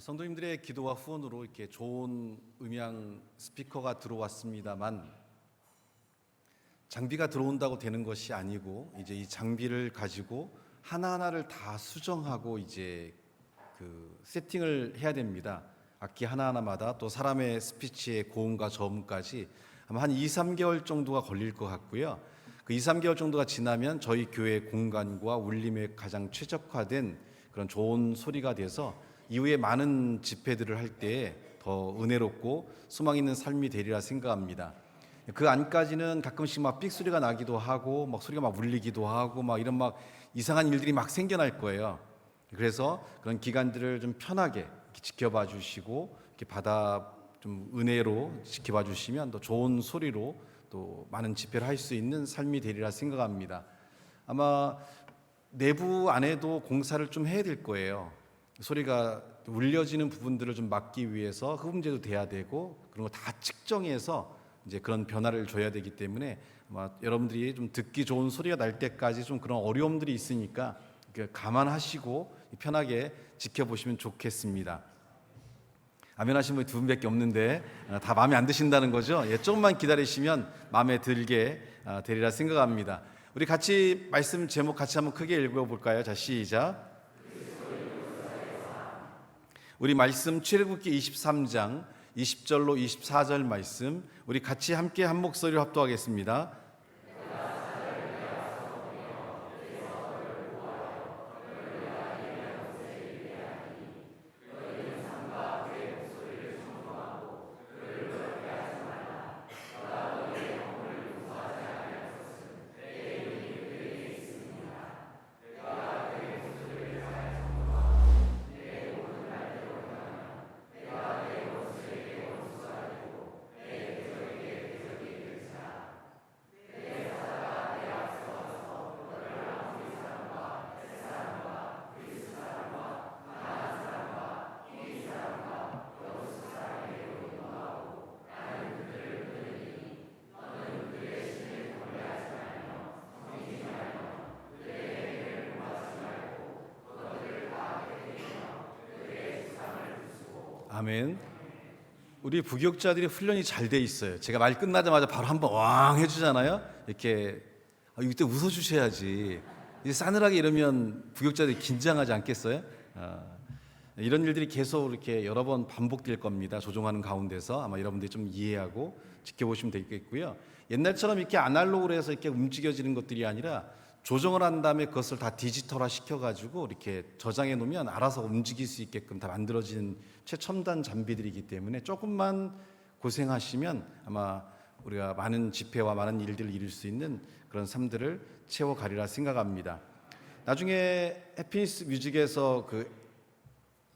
성도님들의 기도와 후원으로 이렇게 좋은 음향 스피커가 들어왔습니다만 장비가 들어온다고 되는 것이 아니고 이제 이 장비를 가지고 하나하나를 다 수정하고 이제 그 세팅을 해야 됩니다. 악기 하나하나마다 또 사람의 스피치의 고음과 저음까지 아마 한 2, 3개월 정도가 걸릴 것 같고요. 그 2, 3개월 정도가 지나면 저희 교회 공간과 울림에 가장 최적화된 그런 좋은 소리가 돼서 이후에 많은 집회들을 할 때 더 은혜롭고 소망 있는 삶이 되리라 생각합니다. 그 안까지는 가끔씩 막 삑소리가 나기도 하고 막 소리가 막 울리기도 하고 막 이런 막 이상한 일들이 막 생겨날 거예요. 그래서 그런 기간들을 좀 편하게 지켜봐 주시고 이렇게 받아 좀 은혜로 지켜봐 주시면 더 좋은 소리로 또 많은 집회를 할 수 있는 삶이 되리라 생각합니다. 아마 내부 안에도 공사를 좀 해야 될 거예요. 소리가 울려지는 부분들을 좀 막기 위해서 흡음재도 돼야 되고 그런 거 다 측정해서 이제 그런 변화를 줘야 되기 때문에 아마 여러분들이 좀 듣기 좋은 소리가 날 때까지 좀 그런 어려움들이 있으니까 감안하시고 편하게 지켜보시면 좋겠습니다. 아멘 하신 분이 두 분밖에 없는데 다 마음에 안 드신다는 거죠? 조금만 기다리시면 마음에 들게 되리라 생각합니다. 우리 같이 말씀 제목 같이 한번 크게 읽어볼까요? 자, 시작. 우리 말씀 출애굽기 23장 20절로 24절 말씀 우리 같이 함께 한 목소리로 합독하겠습니다. 아멘. 우리 부교육자들이 훈련이 잘 돼 있어요. 제가 말 끝나자마자 바로 한번 왕 해주잖아요. 이렇게 이때 웃어주셔야지. 이제 싸늘하게 이러면 부교육자들이 긴장하지 않겠어요? 이런 일들이 계속 이렇게 여러 번 반복될 겁니다. 조종하는 가운데서 아마 여러분들이 좀 이해하고 지켜보시면 되겠고요. 옛날처럼 이렇게 아날로그로 해서 이렇게 움직여지는 것들이 아니라 조정을 한 다음에 그것을 다 디지털화 시켜가지고 이렇게 저장해 놓으면 알아서 움직일 수 있게끔 다 만들어진 최첨단 장비들이기 때문에 조금만 고생하시면 아마 우리가 많은 집회와 많은 일들을 이룰 수 있는 그런 삶들을 채워가리라 생각합니다. 나중에 해피니스 뮤직에서 그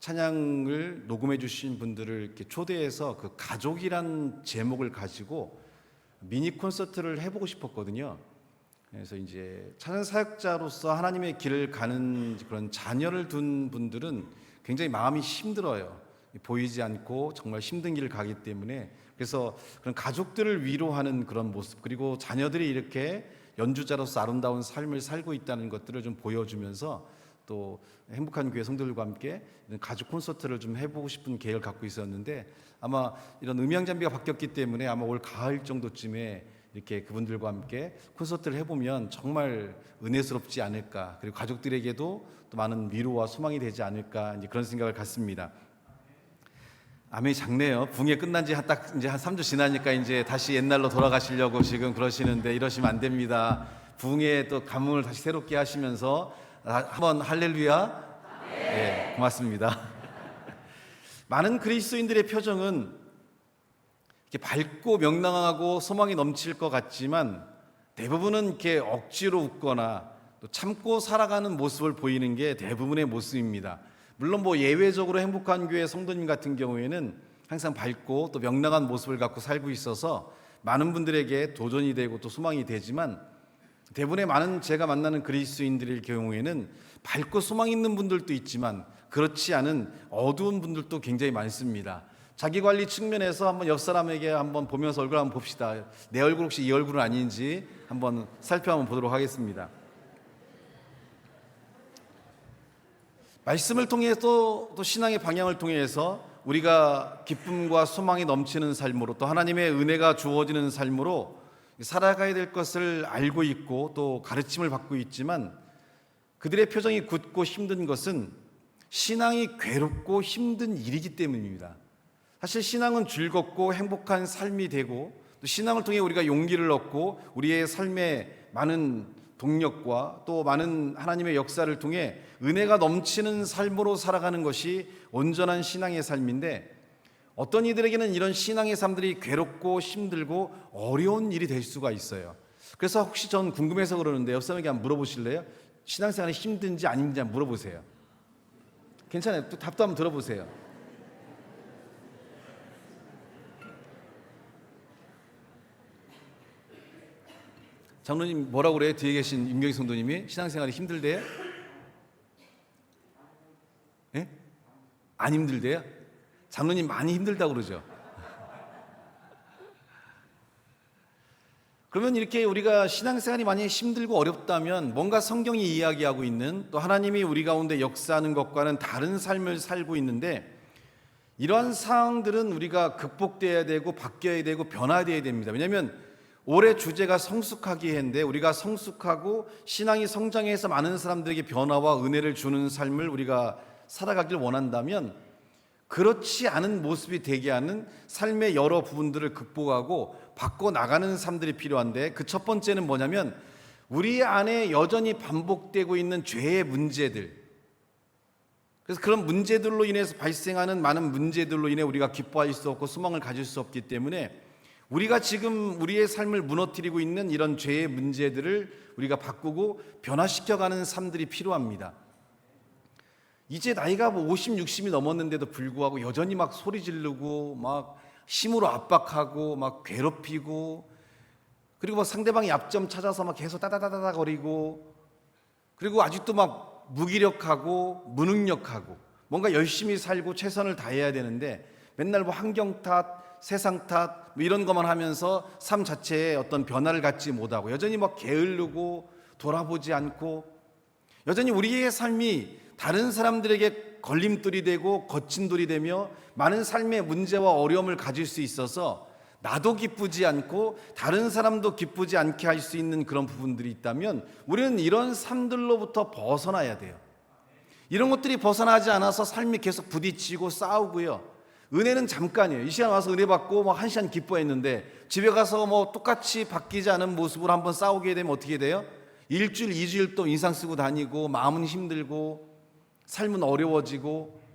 찬양을 녹음해 주신 분들을 이렇게 초대해서 그 가족이란 제목을 가지고 미니 콘서트를 해보고 싶었거든요. 그래서 이제 찬양 사역자로서 하나님의 길을 가는 그런 자녀를 둔 분들은 굉장히 마음이 힘들어요. 보이지 않고 정말 힘든 길을 가기 때문에 그래서 그런 가족들을 위로하는 그런 모습 그리고 자녀들이 이렇게 연주자로서 아름다운 삶을 살고 있다는 것들을 좀 보여주면서 또 행복한 교회 성도들과 함께 이런 가족 콘서트를 좀 해보고 싶은 계획을 갖고 있었는데 아마 이런 음향 장비가 바뀌었기 때문에 아마 올 가을 정도쯤에 이렇게 그분들과 함께 콘서트를 해보면 정말 은혜스럽지 않을까 그리고 가족들에게도 또 많은 위로와 소망이 되지 않을까 이제 그런 생각을 갖습니다. 아멘이 작네요. 붕괴 끝난 지 딱 이제 한 3주 지나니까 이제 다시 옛날로 돌아가시려고 지금 그러시는데 이러시면 안 됩니다. 붕괴의 또 감흥을 다시 새롭게 하시면서 한번 할렐루야. 네, 고맙습니다. 많은 그리스도인들의 표정은 이렇게 밝고 명랑하고 소망이 넘칠 것 같지만 대부분은 이렇게 억지로 웃거나 또 참고 살아가는 모습을 보이는 게 대부분의 모습입니다. 물론 뭐 예외적으로 행복한 교회 성도님 같은 경우에는 항상 밝고 또 명랑한 모습을 갖고 살고 있어서 많은 분들에게 도전이 되고 또 소망이 되지만 대부분의 많은 제가 만나는 그리스도인들의 경우에는 밝고 소망 있는 분들도 있지만 그렇지 않은 어두운 분들도 굉장히 많습니다. 자기관리 측면에서 한번 옆 사람에게 한번 보면서 얼굴 한번 봅시다. 내 얼굴 혹시 이 얼굴은 아닌지 한번 살펴보도록 하겠습니다. 말씀을 통해서 또 신앙의 방향을 통해서 우리가 기쁨과 소망이 넘치는 삶으로 또 하나님의 은혜가 주어지는 삶으로 살아가야 될 것을 알고 있고 또 가르침을 받고 있지만 그들의 표정이 굳고 힘든 것은 신앙이 괴롭고 힘든 일이기 때문입니다. 사실 신앙은 즐겁고 행복한 삶이 되고 또 신앙을 통해 우리가 용기를 얻고 우리의 삶에 많은 동력과 또 많은 하나님의 역사를 통해 은혜가 넘치는 삶으로 살아가는 것이 온전한 신앙의 삶인데 어떤 이들에게는 이런 신앙의 삶들이 괴롭고 힘들고 어려운 일이 될 수가 있어요. 그래서 혹시 전 궁금해서 그러는데 옆 사람에게 한번 물어보실래요? 신앙생활이 힘든지 아닌지 한번 물어보세요. 괜찮아요. 또 답도 한번 들어보세요. 장로님 뭐라고 그래요? 뒤에 계신 임경희 성도님이 신앙생활이 힘들대요? 예? 안 힘들대요? 장로님 많이 힘들다고 그러죠. 그러면 이렇게 우리가 신앙생활이 많이 힘들고 어렵다면 뭔가 성경이 이야기하고 있는 또 하나님이 우리 가운데 역사하는 것과는 다른 삶을 살고 있는데 이러한 상황들은 우리가 극복돼야 되고 바뀌어야 되고 변화돼야 됩니다. 왜냐하면 올해 주제가 성숙하기 했는데 우리가 성숙하고 신앙이 성장해서 많은 사람들에게 변화와 은혜를 주는 삶을 우리가 살아가길 원한다면 그렇지 않은 모습이 되게 하는 삶의 여러 부분들을 극복하고 바꿔나가는 삶들이 필요한데 그 첫 번째는 뭐냐면 우리 안에 여전히 반복되고 있는 죄의 문제들, 그래서 그런 문제들로 인해서 발생하는 많은 문제들로 인해 우리가 기뻐할 수 없고 소망을 가질 수 없기 때문에 우리가 지금 우리의 삶을 무너뜨리고 있는 이런 죄의 문제들을 우리가 바꾸고 변화시켜가는 삶들이 필요합니다. 이제 나이가 50, 60이 넘었는데도 불구하고 여전히 막 소리 지르고 막 힘으로 압박하고 막 괴롭히고 그리고 막 상대방의 약점 찾아서 막 계속 따다다다다 거리고 그리고 아직도 막 무기력하고 무능력하고 뭔가 열심히 살고 최선을 다해야 되는데 맨날 뭐 환경 탓, 세상 탓 뭐 이런 것만 하면서 삶 자체에 어떤 변화를 갖지 못하고 여전히 막 게으르고 돌아보지 않고 여전히 우리의 삶이 다른 사람들에게 걸림돌이 되고 거친 돌이 되며 많은 삶의 문제와 어려움을 가질 수 있어서 나도 기쁘지 않고 다른 사람도 기쁘지 않게 할 수 있는 그런 부분들이 있다면 우리는 이런 삶들로부터 벗어나야 돼요. 이런 것들이 벗어나지 않아서 삶이 계속 부딪히고 싸우고요. 은혜는 잠깐이에요. 이 시간 와서 은혜 받고 뭐 한 시간 기뻐했는데 집에 가서 뭐 똑같이 바뀌지 않은 모습으로 한번 싸우게 되면 어떻게 돼요? 일주일, 2주일 또 인상 쓰고 다니고 마음은 힘들고 삶은 어려워지고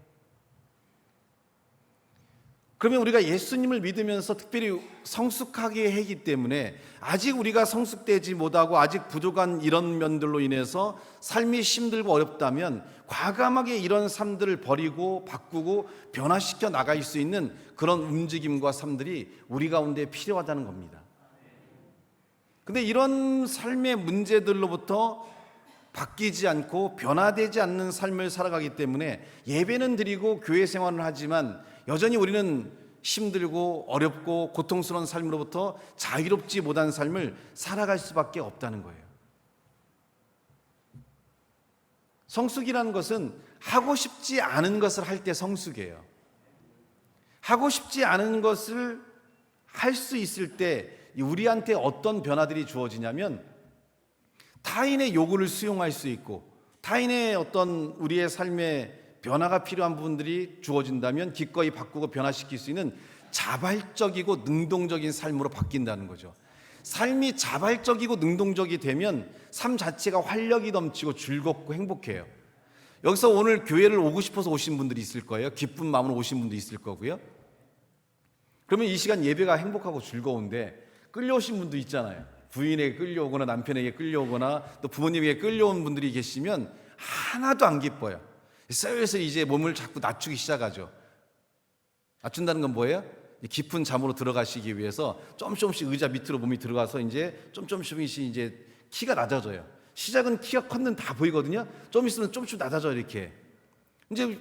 그러면 우리가 예수님을 믿으면서 특별히 성숙하게 하기 때문에 아직 우리가 성숙되지 못하고 아직 부족한 이런 면들로 인해서 삶이 힘들고 어렵다면 과감하게 이런 삶들을 버리고 바꾸고 변화시켜 나갈 수 있는 그런 움직임과 삶들이 우리 가운데 필요하다는 겁니다. 근데 이런 삶의 문제들로부터 바뀌지 않고 변화되지 않는 삶을 살아가기 때문에 예배는 드리고 교회 생활을 하지만 여전히 우리는 힘들고 어렵고 고통스러운 삶으로부터 자유롭지 못한 삶을 살아갈 수밖에 없다는 거예요. 성숙이라는 것은 하고 싶지 않은 것을 할 때 성숙이에요. 하고 싶지 않은 것을 할 수 있을 때 우리한테 어떤 변화들이 주어지냐면 타인의 요구를 수용할 수 있고 타인의 어떤 우리의 삶에 변화가 필요한 부분들이 주어진다면 기꺼이 바꾸고 변화시킬 수 있는 자발적이고 능동적인 삶으로 바뀐다는 거죠. 삶이 자발적이고 능동적이 되면 삶 자체가 활력이 넘치고 즐겁고 행복해요. 여기서 오늘 교회를 오고 싶어서 오신 분들이 있을 거예요. 기쁜 마음으로 오신 분도 있을 거고요. 그러면 이 시간 예배가 행복하고 즐거운데 끌려오신 분도 있잖아요. 부인에게 끌려오거나 남편에게 끌려오거나 또 부모님에게 끌려온 분들이 계시면 하나도 안 기뻐요. 슬슬 이제 몸을 자꾸 낮추기 시작하죠. 낮춘다는 건 뭐예요? 깊은 잠으로 들어가시기 위해서 조금씩 의자 밑으로 몸이 들어가서 이제 조금씩 이제 키가 낮아져요. 시작은 키가 컸는데 다 보이거든요. 좀 있으면 조금씩 낮아져요. 이렇게 이제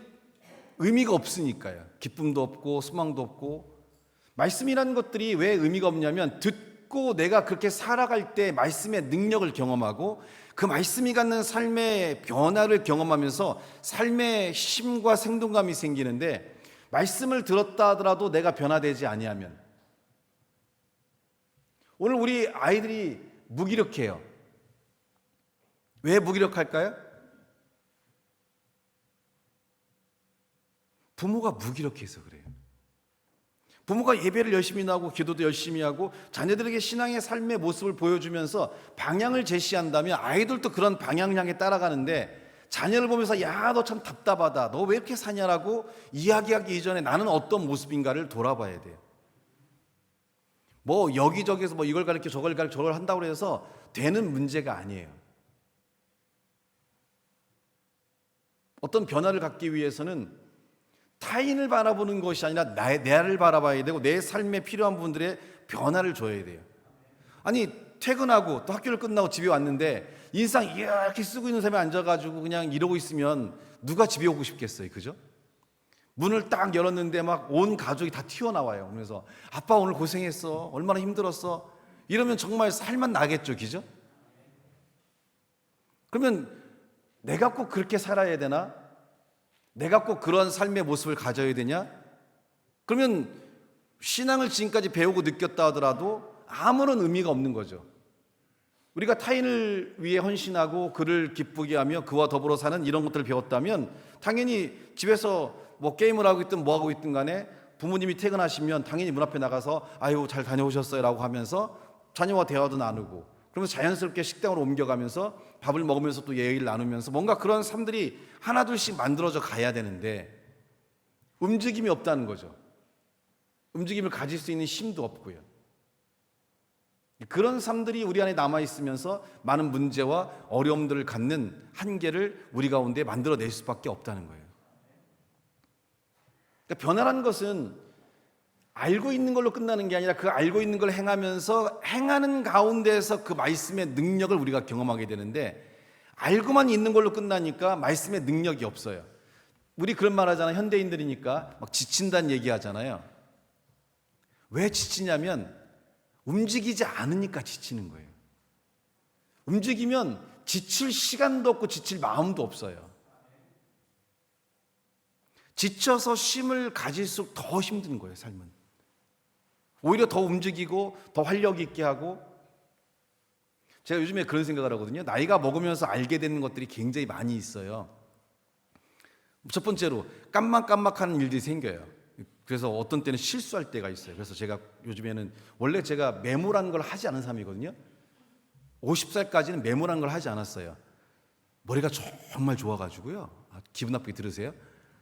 의미가 없으니까요. 기쁨도 없고 소망도 없고 말씀이라는 것들이 왜 의미가 없냐면 듣고 내가 그렇게 살아갈 때 말씀의 능력을 경험하고 그 말씀이 갖는 삶의 변화를 경험하면서 삶의 힘과 생동감이 생기는데, 말씀을 들었다 하더라도 내가 변화되지 아니하면, 오늘 우리 아이들이 무기력해요. 왜 무기력할까요? 부모가 무기력해서 그래요. 부모가 예배를 열심히 나오고 기도도 열심히 하고 자녀들에게 신앙의 삶의 모습을 보여주면서 방향을 제시한다면 아이들도 그런 방향을 향해 따라가는데, 자녀를 보면서 야, 너 참 답답하다, 너 왜 이렇게 사냐라고 이야기하기 이전에 나는 어떤 모습인가를 돌아봐야 돼요. 뭐 여기저기서 뭐 이걸 가르쳐 저걸 가르쳐 저걸 한다고 해서 되는 문제가 아니에요. 어떤 변화를 갖기 위해서는 타인을 바라보는 것이 아니라 나를 바라봐야 되고 내 삶에 필요한 분들의 변화를 줘야 돼요. 아니, 퇴근하고 또 학교를 끝나고 집에 왔는데 인상 이렇게 쓰고 있는 사람이 앉아가지고 그냥 이러고 있으면 누가 집에 오고 싶겠어요, 그죠? 문을 딱 열었는데 막 온 가족이 다 튀어나와요. 그래서 아빠 오늘 고생했어, 얼마나 힘들었어, 이러면 정말 살만 나겠죠, 그죠? 그러면 내가 꼭 그렇게 살아야 되나? 내가 꼭 그런 삶의 모습을 가져야 되냐? 그러면 신앙을 지금까지 배우고 느꼈다 하더라도 아무런 의미가 없는 거죠. 우리가 타인을 위해 헌신하고 그를 기쁘게 하며 그와 더불어 사는 이런 것들을 배웠다면 당연히 집에서 뭐 게임을 하고 있든 뭐 하고 있든 간에 부모님이 퇴근하시면 당연히 문 앞에 나가서 아유 잘 다녀오셨어요 라고 하면서 자녀와 대화도 나누고, 그러면서 자연스럽게 식당으로 옮겨가면서 밥을 먹으면서 또 얘기를 나누면서 뭔가 그런 삶들이 하나둘씩 만들어져 가야 되는데 움직임이 없다는 거죠. 움직임을 가질 수 있는 힘도 없고요. 그런 삶들이 우리 안에 남아있으면서 많은 문제와 어려움들을 갖는 한계를 우리 가운데 만들어낼 수밖에 없다는 거예요. 그러니까 변화라는 것은 알고 있는 걸로 끝나는 게 아니라 그 알고 있는 걸 행하면서 행하는 가운데에서 그 말씀의 능력을 우리가 경험하게 되는데, 알고만 있는 걸로 끝나니까 말씀의 능력이 없어요. 우리 그런 말 하잖아요. 현대인들이니까 막 지친다는 얘기 하잖아요. 왜 지치냐면 움직이지 않으니까 지치는 거예요. 움직이면 지칠 시간도 없고 지칠 마음도 없어요. 지쳐서 쉼을 가질수록 더 힘든 거예요, 삶은. 오히려 더 움직이고 더 활력 있게 하고. 제가 요즘에 그런 생각을 하거든요. 나이가 먹으면서 알게 되는 것들이 굉장히 많이 있어요. 첫 번째로 깜막깜막하는 일들이 생겨요. 그래서 어떤 때는 실수할 때가 있어요. 그래서 제가 요즘에는, 원래 제가 메모라는 걸 하지 않은 사람이거든요. 50살까지는 메모라는 걸 하지 않았어요. 머리가 정말 좋아가지고요. 기분 나쁘게 들으세요.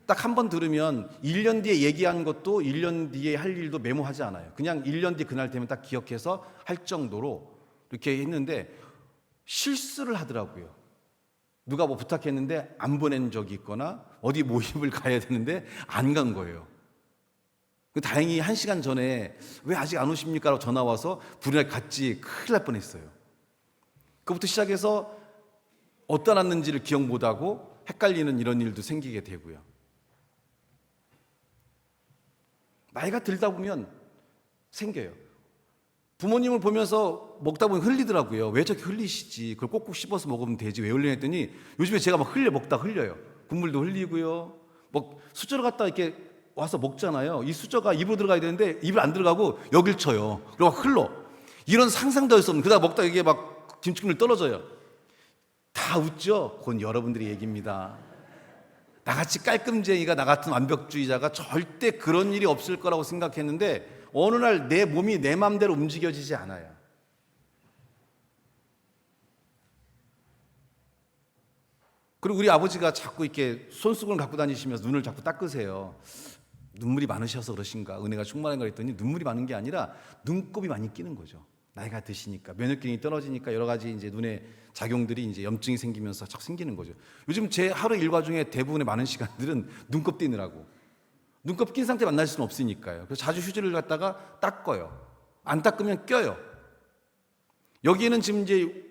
딱 한 번 들으면 1년 뒤에 얘기한 것도 1년 뒤에 할 일도 메모하지 않아요. 그냥 1년 뒤 그날 되면 딱 기억해서 할 정도로 이렇게 했는데 실수를 하더라고요. 누가 뭐 부탁했는데 안 보낸 적이 있거나 어디 모임을 가야 되는데 안 간 거예요. 다행히 1시간 전에 왜 아직 안 오십니까? 라고 전화 와서 불이나 갔지 큰일 날 뻔했어요. 그부터 시작해서 어디다 놨는지를 기억 못하고 헷갈리는 이런 일도 생기게 되고요. 나이가 들다 보면 생겨요. 부모님을 보면서 먹다 보면 흘리더라고요. 왜 저렇게 흘리시지? 그걸 꼭꼭 씹어서 먹으면 되지. 왜 흘리냐 했더니 요즘에 제가 막 먹다 흘려요. 국물도 흘리고요. 뭐 수저를 갖다 이렇게 와서 먹잖아요. 이 수저가 입으로 들어가야 되는데 입을 안 들어가고 여길 쳐요. 그리고 막 흘러. 이런 상상도 할 수 없는. 그러다 먹다 이게 막 김치국물 떨어져요. 다 웃죠? 그건 여러분들의 얘기입니다. 나같이 깔끔쟁이가, 나 같은 완벽주의자가 절대 그런 일이 없을 거라고 생각했는데 어느 날 내 몸이 내 마음대로 움직여지지 않아요. 그리고 우리 아버지가 자꾸 이렇게 손수건을 갖고 다니시면서 눈을 자꾸 닦으세요. 눈물이 많으셔서 그러신가, 은혜가 충만한가 했더니 눈물이 많은 게 아니라 눈곱이 많이 끼는 거죠. 나이가 드시니까 면역 기능이 떨어지니까 여러 가지 이제 눈에 작용들이 이제 염증이 생기면서 자꾸 생기는 거죠. 요즘 제 하루 일과 중에 대부분의 많은 시간들은 눈곱 띄느라고. 눈곱 낀 상태 만날 수는 없으니까요. 그래서 자주 휴지를 갖다가 닦아요. 안 닦으면 껴요. 여기에는 지금 이제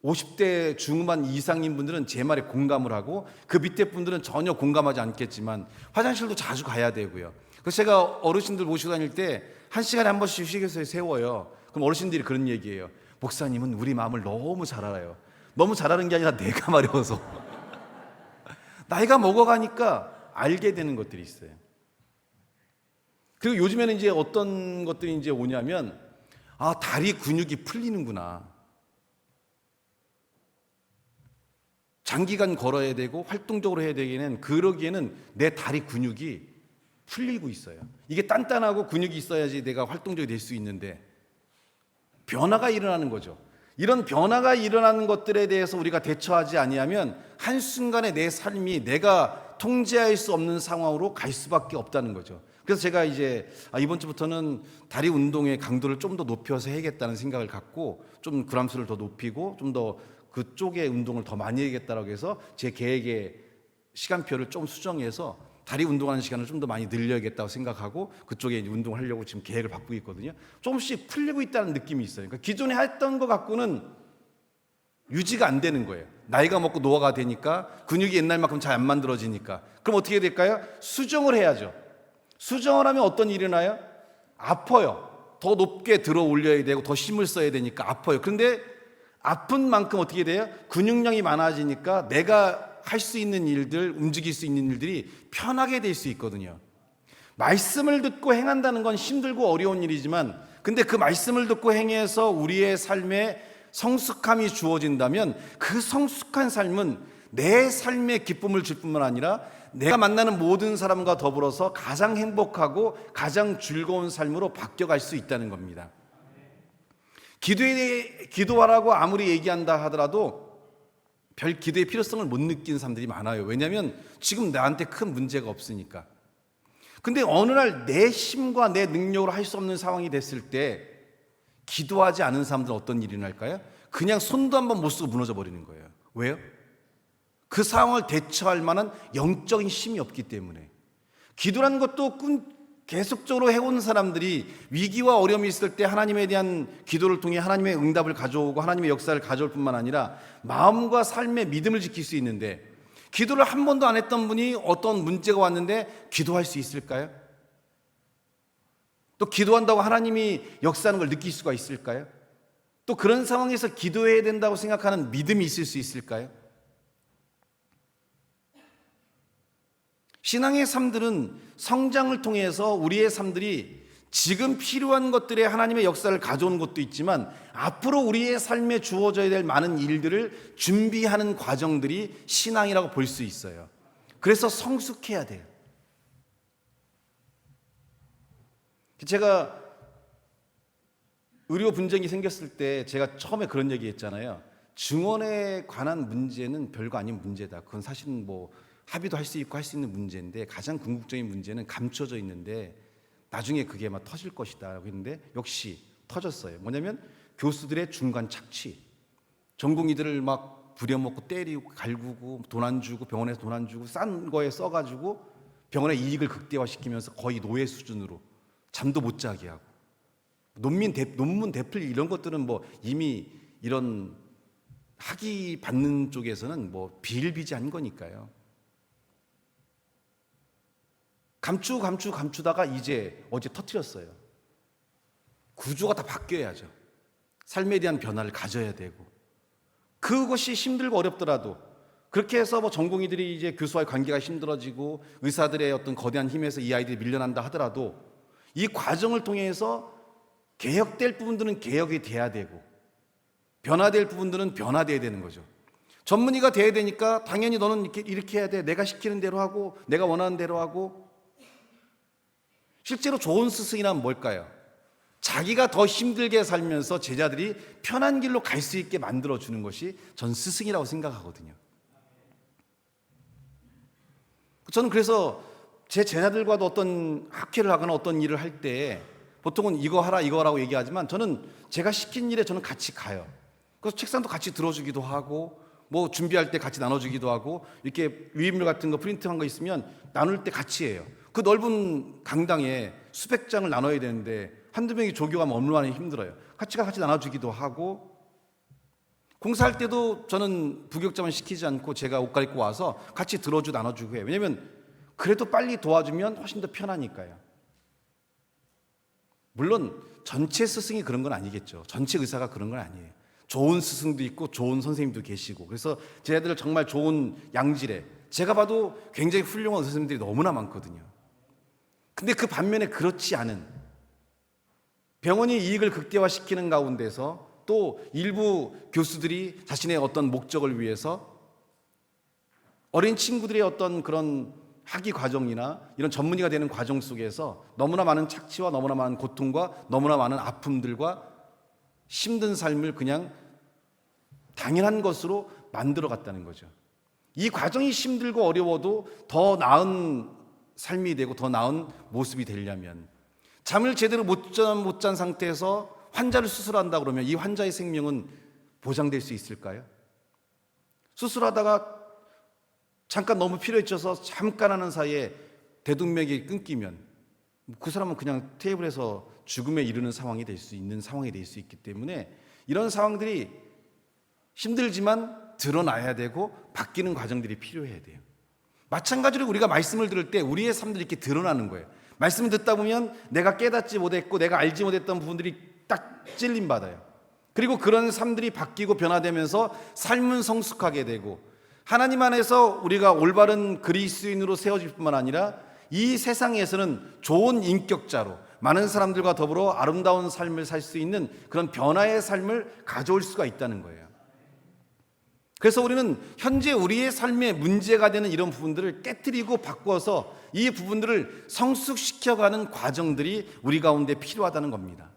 50대 중후반 이상인 분들은 제 말에 공감을 하고 그 밑에 분들은 전혀 공감하지 않겠지만 화장실도 자주 가야 되고요. 그래서 제가 어르신들 모시고 다닐 때 1시간에 한 번씩 휴게소에 세워요. 그럼 어르신들이 그런 얘기예요. 목사님은 우리 마음을 너무 잘 알아요. 너무 잘 아는 게 아니라 내가 마려워서. 나이가 먹어가니까 알게 되는 것들이 있어요. 그리고 요즘에는 이제 어떤 것들이 이제 오냐면, 다리 근육이 풀리는구나. 장기간 걸어야 되고 활동적으로 해야 되기에는, 그러기에는 내 다리 근육이 풀리고 있어요. 이게 단단하고 근육이 있어야지 내가 활동적이 될 수 있는데, 변화가 일어나는 거죠. 이런 변화가 일어나는 것들에 대해서 우리가 대처하지 아니하면 한순간에 내 삶이 내가 통제할 수 없는 상황으로 갈 수밖에 없다는 거죠. 그래서 제가 이제 이번 주부터는 다리 운동의 강도를 좀 더 높여서 해야겠다는 생각을 갖고, 좀 그람수를 더 높이고 좀 더 그쪽의 운동을 더 많이 해야겠다라고 해서 제 계획의 시간표를 좀 수정해서 다리 운동하는 시간을 좀 더 많이 늘려야겠다고 생각하고 그쪽에 운동을 하려고 지금 계획을 바꾸고 있거든요. 조금씩 풀리고 있다는 느낌이 있어요. 그러니까 기존에 했던 것 갖고는 유지가 안 되는 거예요. 나이가 먹고 노화가 되니까 근육이 옛날만큼 잘 안 만들어지니까. 그럼 어떻게 될까요? 수정을 해야죠. 수정을 하면 어떤 일이 일어나요? 아파요. 더 높게 들어 올려야 되고 더 힘을 써야 되니까 아파요. 그런데 아픈 만큼 어떻게 돼요? 근육량이 많아지니까 내가 할 수 있는 일들, 움직일 수 있는 일들이 편하게 될 수 있거든요. 말씀을 듣고 행한다는 건 힘들고 어려운 일이지만, 근데 그 말씀을 듣고 행해서 우리의 삶에 성숙함이 주어진다면 그 성숙한 삶은 내 삶에 기쁨을 줄 뿐만 아니라 내가 만나는 모든 사람과 더불어서 가장 행복하고 가장 즐거운 삶으로 바뀌어갈 수 있다는 겁니다. 기도하라고 아무리 얘기한다 하더라도 별 기도의 필요성을 못 느끼는 사람들이 많아요. 왜냐하면 지금 나한테 큰 문제가 없으니까. 근데 어느 날 내 힘과 내 능력으로 할 수 없는 상황이 됐을 때 기도하지 않은 사람들은 어떤 일이 날까요? 그냥 손도 한번 못 쓰고 무너져 버리는 거예요. 왜요? 그 상황을 대처할 만한 영적인 힘이 없기 때문에. 기도라는 것도 계속적으로 해온 사람들이 위기와 어려움이 있을 때 하나님에 대한 기도를 통해 하나님의 응답을 가져오고 하나님의 역사를 가져올 뿐만 아니라 마음과 삶의 믿음을 지킬 수 있는데, 기도를 한 번도 안 했던 분이 어떤 문제가 왔는데 기도할 수 있을까요? 또 기도한다고 하나님이 역사하는 걸 느낄 수가 있을까요? 또 그런 상황에서 기도해야 된다고 생각하는 믿음이 있을 수 있을까요? 신앙의 삶들은 성장을 통해서 우리의 삶들이 지금 필요한 것들에 하나님의 역사를 가져오는 것도 있지만, 앞으로 우리의 삶에 주어져야 될 많은 일들을 준비하는 과정들이 신앙이라고 볼 수 있어요. 그래서 성숙해야 돼요. 제가 의료 분쟁이 생겼을 때 제가 처음에 그런 얘기 했잖아요. 증언에 관한 문제는 별거 아닌 문제다. 그건 사실은 합의도 할 수 있고 할 수 있는 문제인데, 가장 궁극적인 문제는 감춰져 있는데 나중에 그게 막 터질 것이다 라고 했는데, 역시 터졌어요. 뭐냐면 교수들의 중간 착취, 전공의들을 막 부려먹고 때리고 갈구고 돈 안 주고, 병원에서 돈 안 주고 싼 거에 써가지고 병원의 이익을 극대화시키면서 거의 노예 수준으로 잠도 못 자게 하고, 논문 대필 이런 것들은 이미 이런 학위 받는 쪽에서는 비일비재한 거니까요. 감추다가 이제 어제 터뜨렸어요. 구조가 다 바뀌어야죠. 삶에 대한 변화를 가져야 되고, 그것이 힘들고 어렵더라도, 그렇게 해서 전공의들이 이제 교수와의 관계가 힘들어지고 의사들의 어떤 거대한 힘에서 이 아이들이 밀려난다 하더라도, 이 과정을 통해서 개혁될 부분들은 개혁이 돼야 되고 변화될 부분들은 변화돼야 되는 거죠. 전문의가 돼야 되니까 당연히 너는 이렇게 해야 돼. 내가 시키는 대로 하고 내가 원하는 대로 하고. 실제로 좋은 스승이란 뭘까요? 자기가 더 힘들게 살면서 제자들이 편한 길로 갈 수 있게 만들어주는 것이 전 스승이라고 생각하거든요. 저는 그래서 제 제자들과도 어떤 학회를 하거나 어떤 일을 할 때 보통은 이거 하라 이거라고 얘기하지만, 저는 제가 시킨 일에 저는 같이 가요. 그래서 책상도 같이 들어주기도 하고 준비할 때 같이 나눠주기도 하고, 이렇게 위임물 같은 거 프린트한 거 있으면 나눌 때 같이 해요. 그 넓은 강당에 수백 장을 나눠야 되는데 한두 명이 조교하면 얼마나 힘들어요. 같이 나눠주기도 하고, 공사할 때도 저는 부격자만 시키지 않고 제가 옷 갈아입고 와서 같이 들어주고 나눠주고 해요. 왜냐하면 그래도 빨리 도와주면 훨씬 더 편하니까요. 물론 전체 스승이 그런 건 아니겠죠. 전체 의사가 그런 건 아니에요. 좋은 스승도 있고 좋은 선생님도 계시고, 그래서 제 애들 정말 좋은 양질의, 제가 봐도 굉장히 훌륭한 선생님들이 너무나 많거든요. 근데 그 반면에 그렇지 않은, 병원이 이익을 극대화시키는 가운데서 또 일부 교수들이 자신의 어떤 목적을 위해서 어린 친구들의 어떤 그런 학위 과정이나 이런 전문의가 되는 과정 속에서 너무나 많은 착취와 너무나 많은 고통과 너무나 많은 아픔들과 힘든 삶을 그냥 당연한 것으로 만들어 갔다는 거죠. 이 과정이 힘들고 어려워도 더 나은 삶이 되고 더 나은 모습이 되려면, 잠을 제대로 못 잔 상태에서 환자를 수술한다 그러면 이 환자의 생명은 보장될 수 있을까요? 수술하다가 잠깐 너무 필요해져서 잠깐 하는 사이에 대동맥이 끊기면 그 사람은 그냥 테이블에서 죽음에 이르는 상황이 될 수 있는 상황이 될 수 있기 때문에, 이런 상황들이 힘들지만 드러나야 되고 바뀌는 과정들이 필요해야 돼요. 마찬가지로 우리가 말씀을 들을 때 우리의 삶들이 이렇게 드러나는 거예요. 말씀을 듣다 보면 내가 깨닫지 못했고 내가 알지 못했던 부분들이 딱 찔림받아요. 그리고 그런 삶들이 바뀌고 변화되면서 삶은 성숙하게 되고, 하나님 안에서 우리가 올바른 그리스도인으로 세워질 뿐만 아니라 이 세상에서는 좋은 인격자로 많은 사람들과 더불어 아름다운 삶을 살 수 있는 그런 변화의 삶을 가져올 수가 있다는 거예요. 그래서 우리는 현재 우리의 삶에 문제가 되는 이런 부분들을 깨트리고 바꿔서 이 부분들을 성숙시켜가는 과정들이 우리 가운데 필요하다는 겁니다.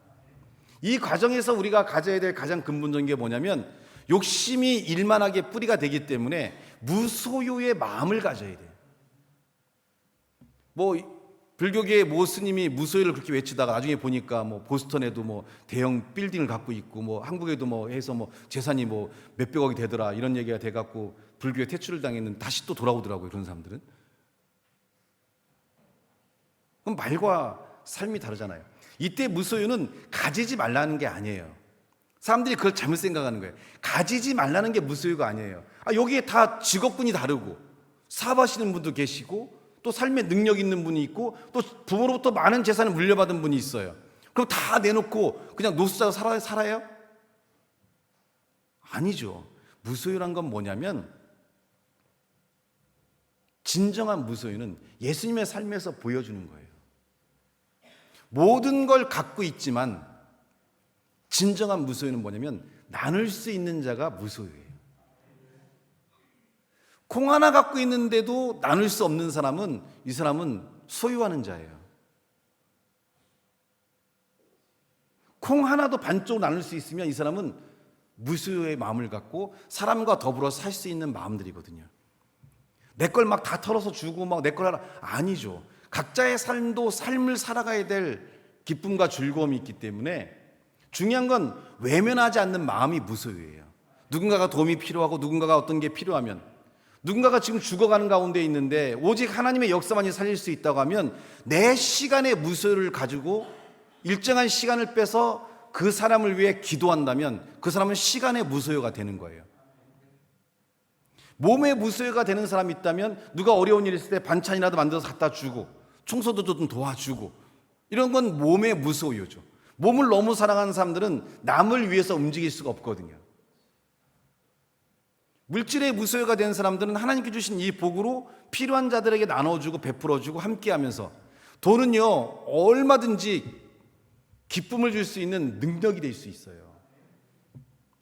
이 과정에서 우리가 가져야 될 가장 근본적인 게 뭐냐면, 욕심이 일만하게 뿌리가 되기 때문에 무소유의 마음을 가져야 돼요. 불교계의 모 스님이 무소유를 그렇게 외치다가 나중에 보니까 보스턴에도 대형 빌딩을 갖고 있고 한국에도 해서 재산이 몇백억이 되더라, 이런 얘기가 돼갖고 불교에 퇴출을 당했는데 다시 또 돌아오더라고요. 그런 사람들은. 그럼 말과 삶이 다르잖아요. 이때 무소유는 가지지 말라는 게 아니에요. 사람들이 그걸 잘못 생각하는 거예요. 가지지 말라는 게 무소유가 아니에요. 여기에 다 직업군이 다르고 사업하시는 분도 계시고 또 삶에 능력 있는 분이 있고 또 부모로부터 많은 재산을 물려받은 분이 있어요. 그럼 다 내놓고 그냥 노숙자로 살아요? 아니죠. 무소유란 건 뭐냐면, 진정한 무소유는 예수님의 삶에서 보여주는 거예요. 모든 걸 갖고 있지만 진정한 무소유는 뭐냐면 나눌 수 있는 자가 무소유예요. 콩 하나 갖고 있는데도 나눌 수 없는 사람은, 이 사람은 소유하는 자예요. 콩 하나도 반쪽으로 나눌 수 있으면 이 사람은 무소유의 마음을 갖고 사람과 더불어 살 수 있는 마음들이거든요. 내 걸 막 다 털어서 주고 내 걸 하라, 아니죠. 각자의 삶도 삶을 살아가야 될 기쁨과 즐거움이 있기 때문에 중요한 건 외면하지 않는 마음이 무소유예요. 누군가가 도움이 필요하고 누군가가 어떤 게 필요하면, 누군가가 지금 죽어가는 가운데 있는데 오직 하나님의 역사만이 살릴 수 있다고 하면 내 시간의 무소유를 가지고 일정한 시간을 빼서 그 사람을 위해 기도한다면 그 사람은 시간의 무소유가 되는 거예요. 몸의 무소유가 되는 사람이 있다면 누가 어려운 일 있을 때 반찬이라도 만들어서 갖다 주고 청소도 좀 도와주고, 이런 건 몸의 무소유죠. 몸을 너무 사랑하는 사람들은 남을 위해서 움직일 수가 없거든요. 물질의 무소유가 된 사람들은 하나님께 주신 이 복으로 필요한 자들에게 나눠주고 베풀어주고 함께하면서, 돈은요 얼마든지 기쁨을 줄 수 있는 능력이 될 수 있어요.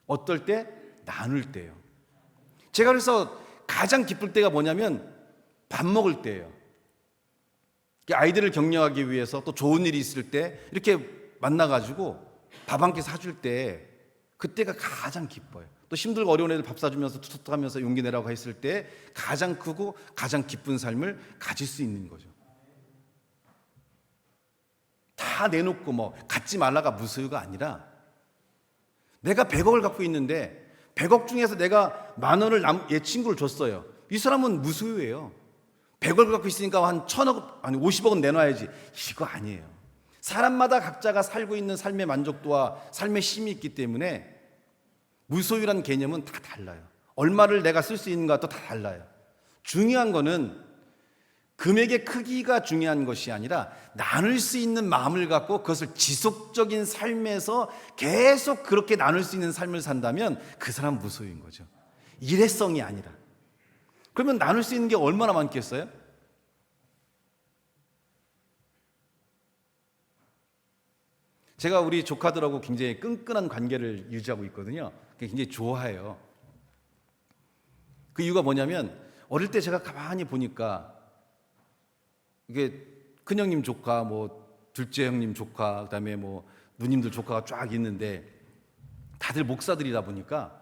어떨 때? 나눌 때요. 제가 그래서 가장 기쁠 때가 뭐냐면 밥 먹을 때예요. 아이들을 격려하기 위해서 또 좋은 일이 있을 때 이렇게 만나가지고 밥 한 끼 사줄 때 그때가 가장 기뻐요. 또 힘들고 어려운 애들 밥 사주면서 툭툭하면서 용기 내라고 했을 때 가장 크고 가장 기쁜 삶을 가질 수 있는 거죠. 다 내놓고 갖지 말라가 무소유가 아니라, 내가 100억을 갖고 있는데 100억 중에서 내가 10,000원을 얘 친구를 줬어요. 이 사람은 무소유예요. 100억을 갖고 있으니까 한 1,000억, 아니 50억은 내놔야지. 이거 아니에요. 사람마다 각자가 살고 있는 삶의 만족도와 삶의 힘이 있기 때문에 무소유란 개념은 다 달라요. 얼마를 내가 쓸 수 있는가도 다 달라요. 중요한 거는 금액의 크기가 중요한 것이 아니라 나눌 수 있는 마음을 갖고 그것을 지속적인 삶에서 계속 그렇게 나눌 수 있는 삶을 산다면 그 사람은 무소유인 거죠. 일회성이 아니라. 그러면 나눌 수 있는 게 얼마나 많겠어요? 제가 우리 조카들하고 굉장히 끈끈한 관계를 유지하고 있거든요. 굉장히 좋아해요. 그 이유가 뭐냐면 어릴 때 제가 가만히 보니까 이게 큰형님 조카, 뭐 둘째 형님 조카, 그다음에 뭐 누님들 조카가 쫙 있는데 다들 목사들이다 보니까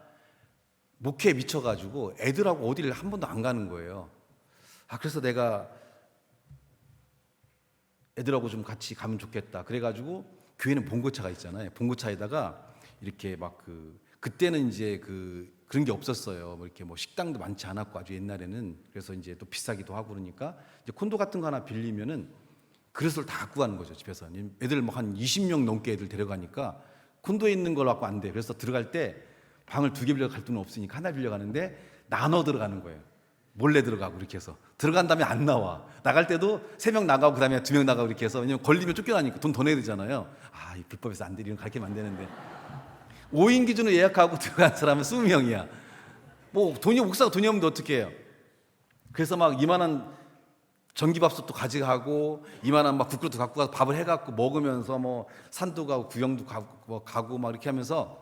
목회에 미쳐가지고 애들하고 어디를 한 번도 안 가는 거예요. 그래서 내가 애들하고 좀 같이 가면 좋겠다. 그래가지고 교회는 봉고차가 있잖아요. 봉고차에다가 이렇게 막 그때는 이제 그런 게 없었어요. 뭐 이렇게 뭐 식당도 많지 않았고 아주 옛날에는. 그래서 이제 또 비싸기도 하고 그러니까 이제 콘도 같은 거 하나 빌리면은 그릇을 다 갖고 가는 거죠, 집에서. 애들 뭐 한 20명 넘게 애들 데려가니까 콘도에 있는 걸 갖고 안 돼. 그래서 들어갈 때 방을 2개 빌려갈 돈은 없으니까 하나 빌려가는데 나눠 들어가는 거예요. 몰래 들어가고 이렇게 해서 들어간 다음에 안 나와. 나갈 때도 3명 나가고 그다음에 2명 나가고 이렇게 해서. 왜냐면 걸리면 쫓겨나니까 돈 더 내야 되잖아요. 이 불법에서 안 돼. 이런 거 가르치면 안 되는데 5인 기준으로 예약하고 들어간 사람은 20명이야. 뭐 목사가 돈이 없는데 어떻게 해요? 그래서 막 이만한 전기밥솥도 가져가고 이만한 막 국그릇도 갖고 가서 밥을 해갖고 먹으면서 뭐 산도 가고 구경도 가고 막 이렇게 하면서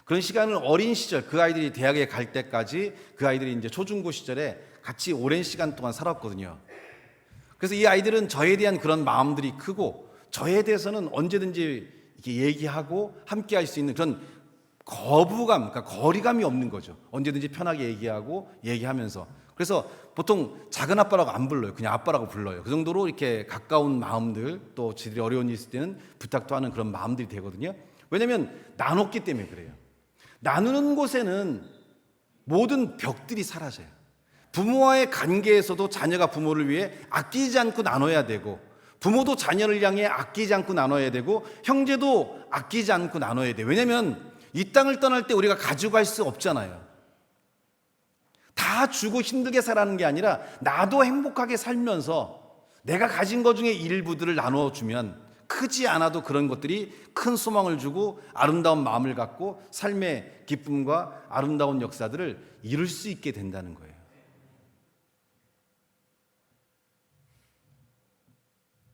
그런 시간을 어린 시절 그 아이들이 대학에 갈 때까지 그 아이들이 이제 초중고 시절에 같이 오랜 시간 동안 살았거든요. 그래서 이 아이들은 저에 대한 그런 마음들이 크고 저에 대해서는 언제든지 이렇게 얘기하고 함께 할 수 있는 그런 거부감, 그러니까 거리감이 없는 거죠. 언제든지 편하게 얘기하고 얘기하면서. 그래서 보통 작은 아빠라고 안 불러요. 그냥 아빠라고 불러요. 그 정도로 이렇게 가까운 마음들, 또 지들이 어려운 일 있을 때는 부탁도 하는 그런 마음들이 되거든요. 왜냐하면 나눴기 때문에 그래요. 나누는 곳에는 모든 벽들이 사라져요. 부모와의 관계에서도 자녀가 부모를 위해 아끼지 않고 나눠야 되고, 부모도 자녀를 향해 아끼지 않고 나눠야 되고, 형제도 아끼지 않고 나눠야 돼요. 왜냐하면 이 땅을 떠날 때 우리가 가지고 갈 수 없잖아요. 다 주고 힘들게 살아가는 게 아니라 나도 행복하게 살면서 내가 가진 것 중에 일부들을 나눠주면 크지 않아도 그런 것들이 큰 소망을 주고 아름다운 마음을 갖고 삶의 기쁨과 아름다운 역사들을 이룰 수 있게 된다는 거예요.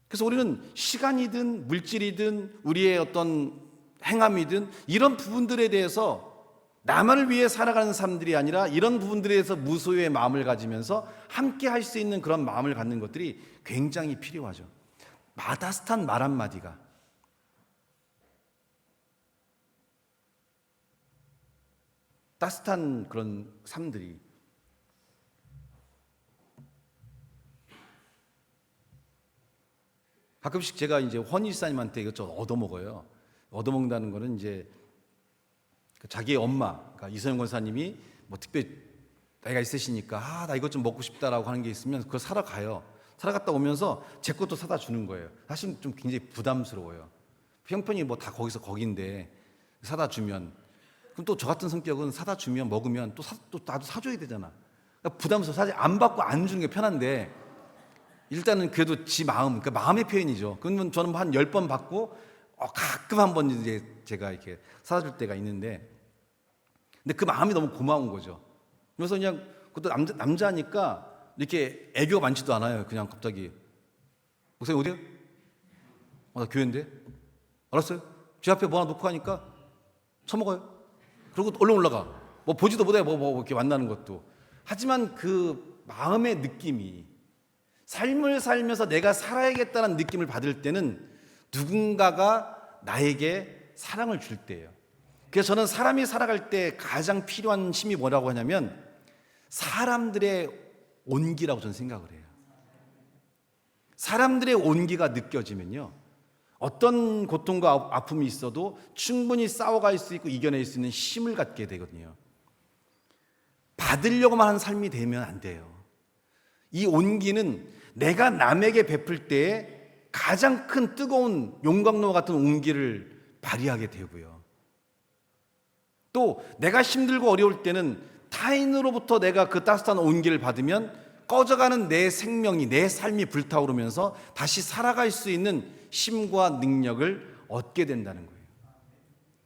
그래서 우리는 시간이든 물질이든 우리의 어떤 행함이든 이런 부분들에 대해서 나만을 위해 살아가는 사람들이 아니라 이런 부분들에 대해서 무소유의 마음을 가지면서 함께 할 수 있는 그런 마음을 갖는 것들이 굉장히 필요하죠. 마다스탄 말 한마디가 따뜻한 그런 삶들이 가끔씩 제가 이제 헌일사님한테 이것저것 얻어먹어요. 얻어먹는다는 거는 이제 자기의 엄마, 그러니까 이서영 권사님이 뭐 특별히 나이가 있으시니까 나 이것 좀 먹고 싶다라고 하는 게 있으면 그걸 사러 가요. 사러 갔다 오면서 제 것도 사다 주는 거예요. 사실 좀 굉장히 부담스러워요. 형편이 뭐 다 거긴데 사다 주면 그럼 또 저 같은 성격은 사다 주면 먹으면 또 나도 사줘야 되잖아. 그러니까 부담스러워. 사실 안 받고 안 주는 게 편한데 일단은 그래도 지 마음, 그러니까 마음의 표현이죠. 그러면 저는 한 10번 받고 가끔 한 번 이제 제가 이렇게 사다 줄 때가 있는데 근데 그 마음이 너무 고마운 거죠. 그래서 그냥 그것도 남자니까 이렇게 애교가 많지도 않아요. 그냥 갑자기 목사님 어디요? 나 교회인데. 알았어요. 제 앞에 뭐 하나 놓고 가니까 처먹어요. 그리고 얼른 올라가. 뭐 보지도 못해. 뭐 이렇게 만나는 것도. 하지만 그 마음의 느낌이 삶을 살면서 내가 살아야겠다는 느낌을 받을 때는 누군가가 나에게 사랑을 줄 때예요. 그래서 저는 사람이 살아갈 때 가장 필요한 힘이 뭐라고 하냐면 사람들의 온기라고 저는 생각을 해요. 사람들의 온기가 느껴지면요, 어떤 고통과 아픔이 있어도 충분히 싸워갈 수 있고 이겨낼 수 있는 힘을 갖게 되거든요. 받으려고만 하는 삶이 되면 안 돼요. 이 온기는 내가 남에게 베풀 때에 가장 큰 뜨거운 용광로 같은 온기를 발휘하게 되고요. 또 내가 힘들고 어려울 때는 타인으로부터 내가 그 따뜻한 온기를 받으면 꺼져가는 내 생명이, 내 삶이 불타오르면서 다시 살아갈 수 있는 힘과 능력을 얻게 된다는 거예요.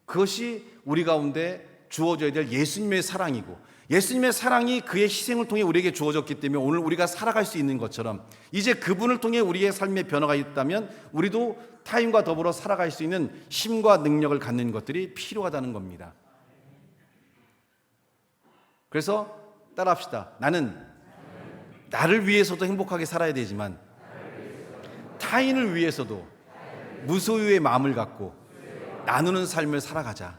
그것이 우리 가운데 주어져야 될 예수님의 사랑이고, 예수님의 사랑이 그의 희생을 통해 우리에게 주어졌기 때문에 오늘 우리가 살아갈 수 있는 것처럼, 이제 그분을 통해 우리의 삶의 변화가 있다면 우리도 타인과 더불어 살아갈 수 있는 힘과 능력을 갖는 것들이 필요하다는 겁니다. 그래서 따라합시다. 나는 나를 위해서도 행복하게 살아야 되지만 타인을 위해서도 무소유의 마음을 갖고 나누는 삶을 살아가자.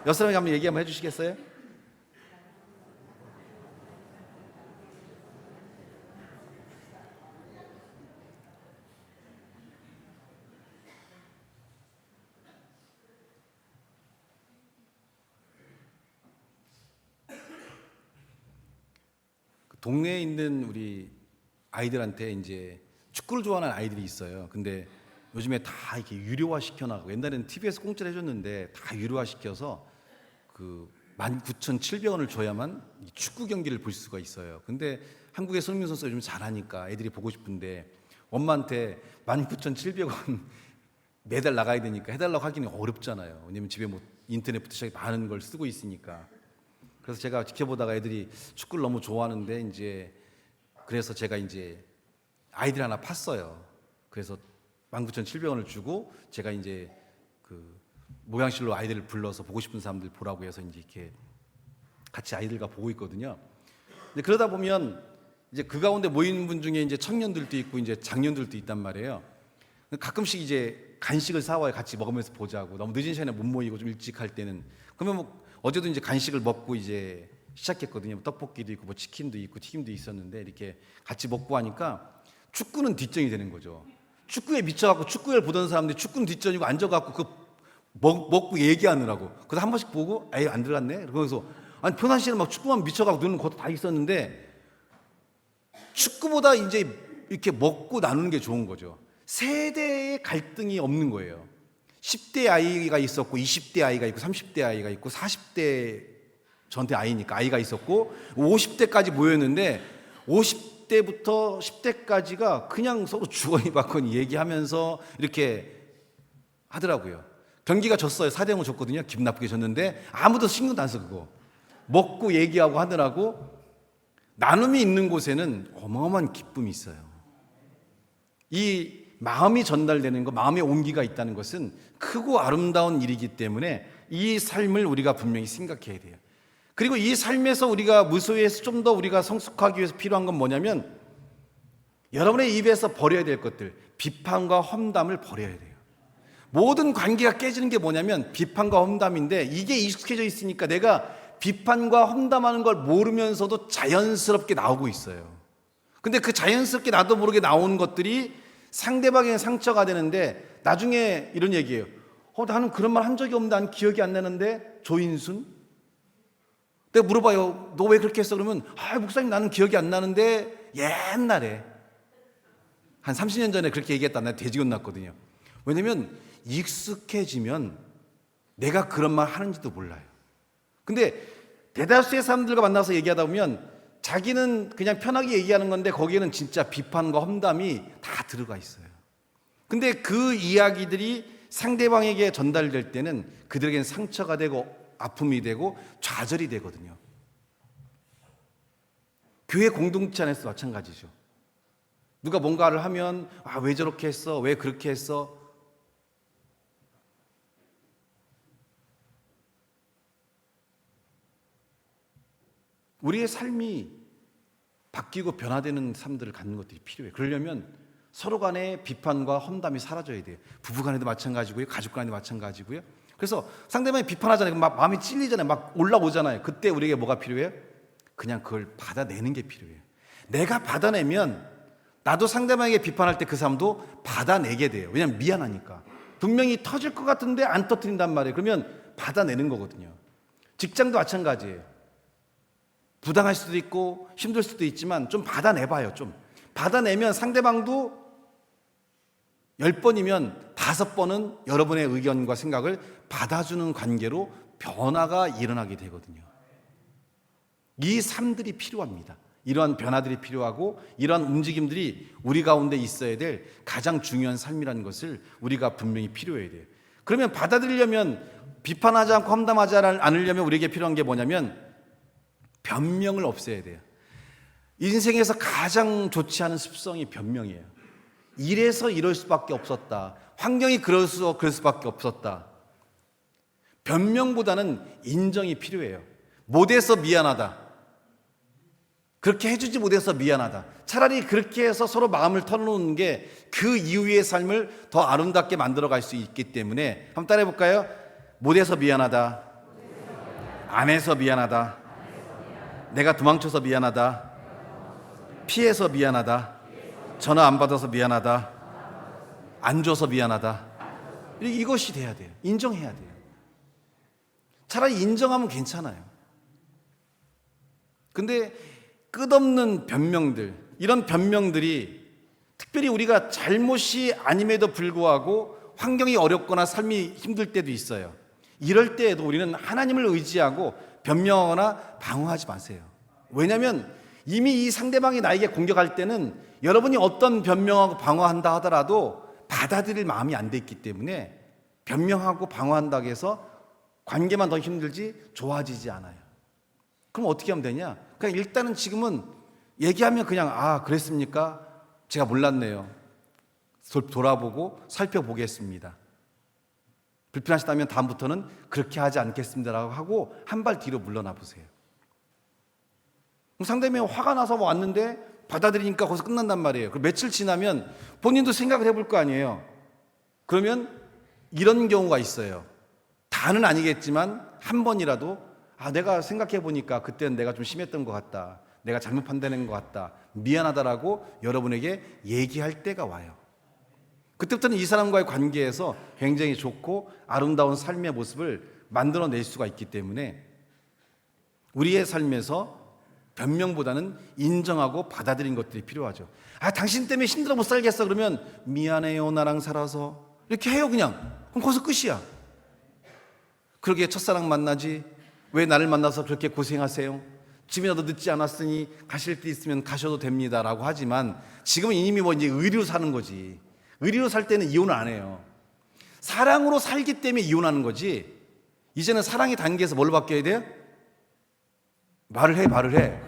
옆 사람에게 한번 얘기 한번 해주시겠어요? 동네에 있는 우리 아이들한테 이제 축구를 좋아하는 아이들이 있어요. 근데 요즘에 다 이렇게 유료화 시켜놔고, 옛날에는 TV에서 공짜로 해줬는데 다 유료화 시켜서 그 19,700원을 줘야만 축구 경기를 볼 수가 있어요. 근데 한국의 손흥민 선수가 요즘 잘하니까 애들이 보고 싶은데 엄마한테 19,700원 매달 나가야 되니까 해달라고 하기는 어렵잖아요. 왜냐면 집에 뭐 인터넷부터 시작해 많은 걸 쓰고 있으니까. 그래서 제가 지켜보다가 애들이 축구를 너무 좋아하는데 이제 그래서 제가 이제 아이들 하나 팠어요. 그래서 19,700원을 주고 제가 이제 그 모양실로 아이들을 불러서 보고 싶은 사람들 보라고 해서 이제 이렇게 같이 아이들과 보고 있거든요. 근데 그러다 보면 이제 그 가운데 모이는 분 중에 이제 청년들도 있고 이제 장년들도 있단 말이에요. 가끔씩 이제 간식을 사와요. 같이 먹으면서 보자고. 너무 늦은 시간에 못 모이고 좀 일찍 할 때는. 그러면 뭐 어제도 이제 간식을 먹고 이제 시작했거든요. 떡볶이도 있고 뭐 치킨도 있고 튀김도 있었는데 이렇게 같이 먹고 하니까 축구는 뒷전이 되는 거죠. 축구에 미쳐갖고 축구를 보던 사람들이 축구는 뒷전이고 앉아갖고 그 먹고 얘기하느라고. 그래서 한 번씩 보고 에이 안 들어갔네. 그래서 아니 평상시에는 막 축구만 미쳐갖고 노는 것도 다 있었는데 축구보다 이제 이렇게 먹고 나누는 게 좋은 거죠. 세대의 갈등이 없는 거예요. 10대 아이가 있었고 20대 아이가 있고 30대 아이가 있고 40대 저한테 아이니까 아이가 있었고 50대까지 모였는데 50대부터 10대까지가 그냥 서로 주거니 받거니 얘기하면서 이렇게 하더라고요. 경기가 졌어요. 4대0을 졌거든요. 기분 나쁘게 졌는데 아무도 신경도 안 써. 그거 먹고 얘기하고 하느라고. 나눔이 있는 곳에는 어마어마한 기쁨이 있어요. 이 마음이 전달되는 것, 마음의 온기가 있다는 것은 크고 아름다운 일이기 때문에 이 삶을 우리가 분명히 생각해야 돼요. 그리고 이 삶에서 우리가 무소유에서 좀 더 우리가 성숙하기 위해서 필요한 건 뭐냐면 여러분의 입에서 버려야 될 것들, 비판과 험담을 버려야 돼요. 모든 관계가 깨지는 게 뭐냐면 비판과 험담인데 이게 익숙해져 있으니까 내가 비판과 험담하는 걸 모르면서도 자연스럽게 나오고 있어요. 근데 그 자연스럽게 나도 모르게 나오는 것들이 상대방의 상처가 되는데 나중에 이런 얘기예요. 나는 그런 말 한 적이 없는데 난 기억이 안 나는데 조인순? 내가 물어봐요. 너 왜 그렇게 했어? 그러면 목사님 나는 기억이 안 나는데 옛날에 한 30년 전에 그렇게 얘기했다. 나 돼지건 났거든요. 왜냐면 익숙해지면 내가 그런 말 하는지도 몰라요. 근데 대다수의 사람들과 만나서 얘기하다 보면 자기는 그냥 편하게 얘기하는 건데 거기에는 진짜 비판과 험담이 다 들어가 있어요. 근데 그 이야기들이 상대방에게 전달될 때는 그들에게는 상처가 되고 아픔이 되고 좌절이 되거든요. 교회 공동체 안에서 마찬가지죠. 누가 뭔가를 하면 왜 저렇게 했어? 왜 그렇게 했어? 우리의 삶이 바뀌고 변화되는 삶들을 갖는 것들이 필요해요. 그러려면 서로 간의 비판과 험담이 사라져야 돼요. 부부 간에도 마찬가지고요. 가족 간에도 마찬가지고요. 그래서 상대방이 비판하잖아요. 막 마음이 찔리잖아요. 막 올라오잖아요. 그때 우리에게 뭐가 필요해요? 그냥 그걸 받아내는 게 필요해요. 내가 받아내면 나도 상대방에게 비판할 때 그 사람도 받아내게 돼요. 왜냐하면 미안하니까. 분명히 터질 것 같은데 안 터뜨린단 말이에요. 그러면 받아내는 거거든요. 직장도 마찬가지예요. 부당할 수도 있고 힘들 수도 있지만 좀 받아내봐요. 좀 받아내면 상대방도 10번이면 5번은 여러분의 의견과 생각을 받아주는 관계로 변화가 일어나게 되거든요. 이 삶들이 필요합니다. 이러한 변화들이 필요하고 이러한 움직임들이 우리 가운데 있어야 될 가장 중요한 삶이라는 것을 우리가 분명히 필요해야 돼요. 그러면 받아들이려면, 비판하지 않고 험담하지 않으려면 우리에게 필요한 게 뭐냐면 변명을 없애야 돼요. 인생에서 가장 좋지 않은 습성이 변명이에요. 이래서 이럴 수밖에 없었다. 환경이 그럴 수밖에 없었다. 변명보다는 인정이 필요해요. 못해서 미안하다. 그렇게 해주지 못해서 미안하다. 차라리 그렇게 해서 서로 마음을 털어놓는 게 그 이후의 삶을 더 아름답게 만들어갈 수 있기 때문에, 한번 따라해 볼까요? 못해서 미안하다. 안 해서 미안하다. 내가 도망쳐서 미안하다. 피해서 미안하다. 전화 안 받아서 미안하다. 안 줘서 미안하다. 이것이 돼야 돼요. 인정해야 돼요. 차라리 인정하면 괜찮아요. 근데 끝없는 변명들, 이런 변명들이 특별히 우리가 잘못이 아님에도 불구하고 환경이 어렵거나 삶이 힘들 때도 있어요. 이럴 때에도 우리는 하나님을 의지하고 변명하거나 방어하지 마세요. 왜냐하면 이미 이 상대방이 나에게 공격할 때는 여러분이 어떤 변명하고 방어한다 하더라도 받아들일 마음이 안 돼 있기 때문에 변명하고 방어한다고 해서 관계만 더 힘들지 좋아지지 않아요. 그럼 어떻게 하면 되냐? 그냥 일단은 지금은 얘기하면 그냥 그랬습니까? 제가 몰랐네요. 돌아보고 살펴보겠습니다. 불편하시다면 다음부터는 그렇게 하지 않겠습니다라고 하고 한 발 뒤로 물러나 보세요. 상대방이 화가 나서 왔는데 받아들이니까 거기서 끝난단 말이에요. 며칠 지나면 본인도 생각을 해볼 거 아니에요. 그러면 이런 경우가 있어요. 다는 아니겠지만 한 번이라도 내가 생각해 보니까 그때는 내가 좀 심했던 것 같다. 내가 잘못 판단한 것 같다. 미안하다라고 여러분에게 얘기할 때가 와요. 그때부터는 이 사람과의 관계에서 굉장히 좋고 아름다운 삶의 모습을 만들어낼 수가 있기 때문에 우리의 삶에서 변명보다는 인정하고 받아들인 것들이 필요하죠. 당신 때문에 힘들어 못 살겠어. 그러면 미안해요. 나랑 살아서. 이렇게 해요 그냥. 그럼 거기서 끝이야. 그러게 첫사랑 만나지. 왜 나를 만나서 그렇게 고생하세요? 지금이라도 늦지 않았으니 가실 때 있으면 가셔도 됩니다 라고 하지만 지금은 이미 이제 의리로 사는 거지. 의리로 살 때는 이혼을 안 해요. 사랑으로 살기 때문에 이혼하는 거지. 이제는 사랑의 단계에서 뭘로 바뀌어야 돼요? 말을 해.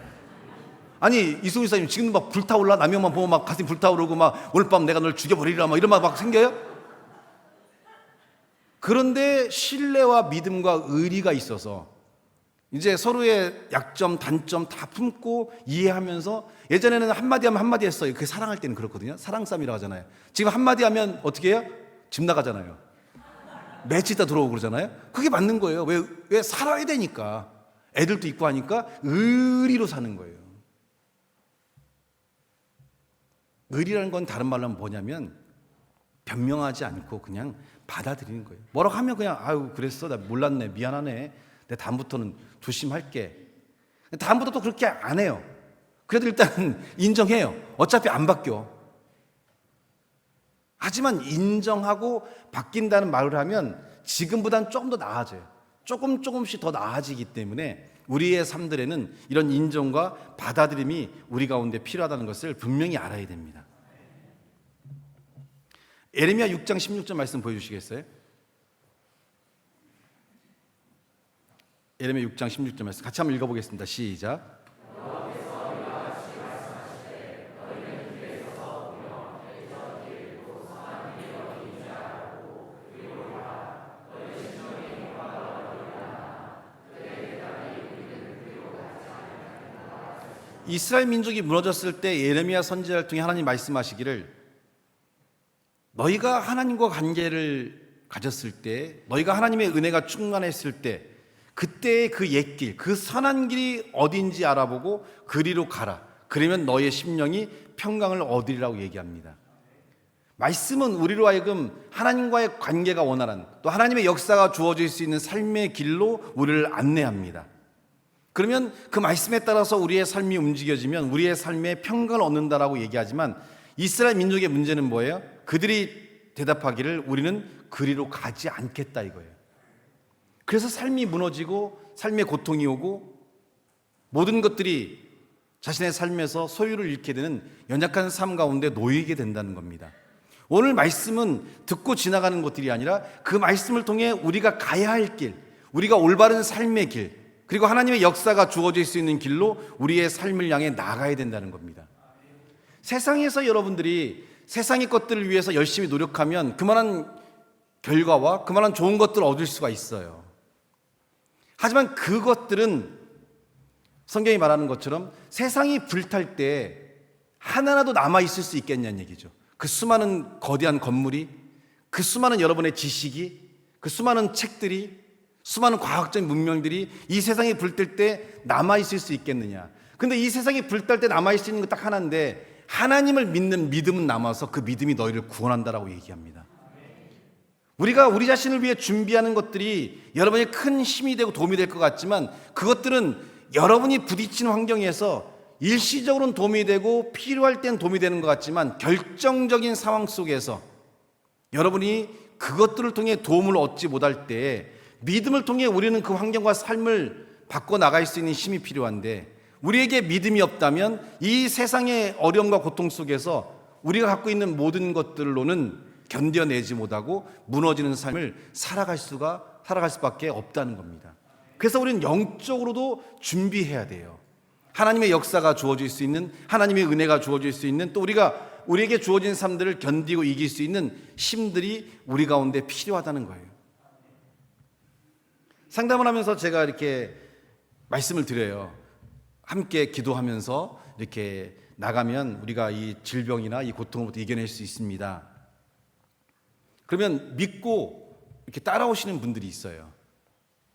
아니 이승우 지사님 지금 막 불타올라. 남영만 보면 막 가슴이 불타오르고 막 오늘 밤 내가 널 죽여버리리라 막 이런 말 막 생겨요? 그런데 신뢰와 믿음과 의리가 있어서 이제 서로의 약점, 단점 다 품고 이해하면서, 예전에는 한마디 하면 한마디 했어요. 그게 사랑할 때는 그렇거든요. 사랑싸움이라고 하잖아요. 지금 한마디 하면 어떻게 해요? 집 나가잖아요. 며칠 있다 들어오고 그러잖아요. 그게 맞는 거예요. 왜 살아야 되니까. 애들도 있고 하니까 의리로 사는 거예요. 의리라는 건 다른 말로 하면 뭐냐면 변명하지 않고 그냥 받아들이는 거예요. 뭐라고 하면 그냥 그랬어. 나 몰랐네. 미안하네. 내가 다음부터는 조심할게. 다음부터 또 그렇게 안 해요. 그래도 일단 인정해요. 어차피 안 바뀌어. 하지만 인정하고 바뀐다는 말을 하면 지금보다는 조금 더 나아져요. 조금씩 더 나아지기 때문에 우리의 삶들에는 이런 인정과 받아들임이 우리 가운데 필요하다는 것을 분명히 알아야 됩니다. 예레미야 6장 16절 말씀 보여주시겠어요? 예레미야 6장 16절 말씀 같이 한번 읽어보겠습니다. 시작. 이스라엘 민족이 무너졌을 때 예레미야 선지자를 통해 하나님 말씀하시기를, 너희가 하나님과 관계를 가졌을 때, 너희가 하나님의 은혜가 충만했을 때, 그때의 그 옛길, 그 선한 길이 어딘지 알아보고 그리로 가라. 그러면 너희의 심령이 평강을 얻으리라고 얘기합니다. 말씀은 우리로 하여금 하나님과의 관계가 원활한, 또 하나님의 역사가 주어질 수 있는 삶의 길로 우리를 안내합니다. 그러면 그 말씀에 따라서 우리의 삶이 움직여지면 우리의 삶에 평강을 얻는다라고 얘기하지만, 이스라엘 민족의 문제는 뭐예요? 그들이 대답하기를 우리는 그리로 가지 않겠다 이거예요. 그래서 삶이 무너지고 삶의 고통이 오고 모든 것들이 자신의 삶에서 소유를 잃게 되는 연약한 삶 가운데 놓이게 된다는 겁니다. 오늘 말씀은 듣고 지나가는 것들이 아니라 그 말씀을 통해 우리가 가야 할 길, 우리가 올바른 삶의 길, 그리고 하나님의 역사가 주어질 수 있는 길로 우리의 삶을 향해 나가야 된다는 겁니다. 세상에서 여러분들이 세상의 것들을 위해서 열심히 노력하면 그만한 결과와 그만한 좋은 것들을 얻을 수가 있어요. 하지만 그것들은 성경이 말하는 것처럼 세상이 불탈 때 하나라도 남아있을 수 있겠냐는 얘기죠. 그 수많은 거대한 건물이, 그 수많은 여러분의 지식이, 그 수많은 책들이, 수많은 과학적인 문명들이 이 세상이 불탈 때 남아있을 수 있겠느냐. 근데 이 세상이 불탈 때 남아있을 수 있는 것 딱 하나인데, 하나님을 믿는 믿음은 남아서 그 믿음이 너희를 구원한다라고 얘기합니다. 우리가 우리 자신을 위해 준비하는 것들이 여러분의 큰 힘이 되고 도움이 될 것 같지만, 그것들은 여러분이 부딪히는 환경에서 일시적으로는 도움이 되고 필요할 땐 도움이 되는 것 같지만, 결정적인 상황 속에서 여러분이 그것들을 통해 도움을 얻지 못할 때 믿음을 통해 우리는 그 환경과 삶을 바꿔나갈 수 있는 힘이 필요한데, 우리에게 믿음이 없다면 이 세상의 어려움과 고통 속에서 우리가 갖고 있는 모든 것들로는 견뎌내지 못하고 무너지는 삶을 살아갈 수밖에 없다는 겁니다. 그래서 우리는 영적으로도 준비해야 돼요. 하나님의 역사가 주어질 수 있는, 하나님의 은혜가 주어질 수 있는, 또 우리에게 주어진 삶들을 견디고 이길 수 있는 힘들이 우리 가운데 필요하다는 거예요. 상담을 하면서 제가 이렇게 말씀을 드려요. 함께 기도하면서 이렇게 나가면 우리가 이 질병이나 이 고통으로부터 이겨낼 수 있습니다. 그러면 믿고 이렇게 따라오시는 분들이 있어요.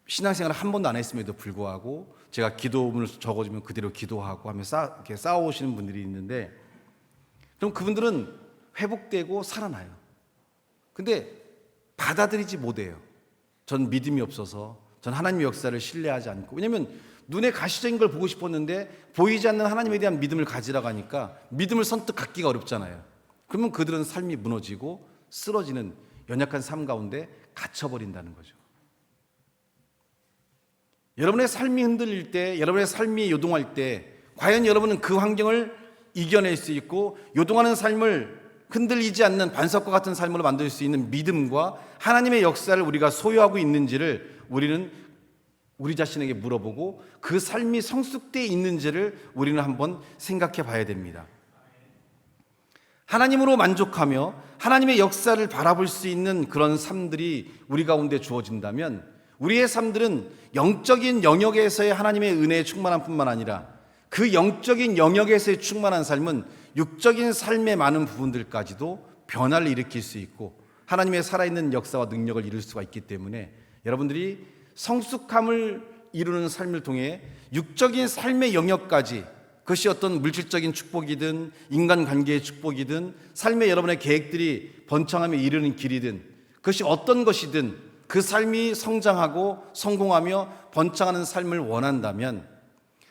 신앙생활을 한 번도 안 했음에도 불구하고 제가 기도문을 적어주면 그대로 기도하고 하며 이렇게 쌓아오시는 분들이 있는데, 그럼 그분들은 회복되고 살아나요. 근데 받아들이지 못해요. 전 믿음이 없어서, 전 하나님의 역사를 신뢰하지 않고. 왜냐하면 눈에 가시적인 걸 보고 싶었는데 보이지 않는 하나님에 대한 믿음을 가지라고 하니까 믿음을 선뜻 갖기가 어렵잖아요. 그러면 그들은 삶이 무너지고 쓰러지는 연약한 삶 가운데 갇혀버린다는 거죠. 여러분의 삶이 흔들릴 때, 여러분의 삶이 요동할 때 과연 여러분은 그 환경을 이겨낼 수 있고 요동하는 삶을 흔들리지 않는 반석과 같은 삶으로 만들 수 있는 믿음과 하나님의 역사를 우리가 소유하고 있는지를 우리는 우리 자신에게 물어보고, 그 삶이 성숙되어 있는지를 우리는 한번 생각해 봐야 됩니다. 하나님으로 만족하며 하나님의 역사를 바라볼 수 있는 그런 삶들이 우리 가운데 주어진다면, 우리의 삶들은 영적인 영역에서의 하나님의 은혜에 충만한 뿐만 아니라 그 영적인 영역에서의 충만한 삶은 육적인 삶의 많은 부분들까지도 변화를 일으킬 수 있고 하나님의 살아있는 역사와 능력을 이룰 수가 있기 때문에, 여러분들이 성숙함을 이루는 삶을 통해 육적인 삶의 영역까지, 그것이 어떤 물질적인 축복이든 인간관계의 축복이든 삶의 여러분의 계획들이 번창하며 이르는 길이든, 그것이 어떤 것이든 그 삶이 성장하고 성공하며 번창하는 삶을 원한다면,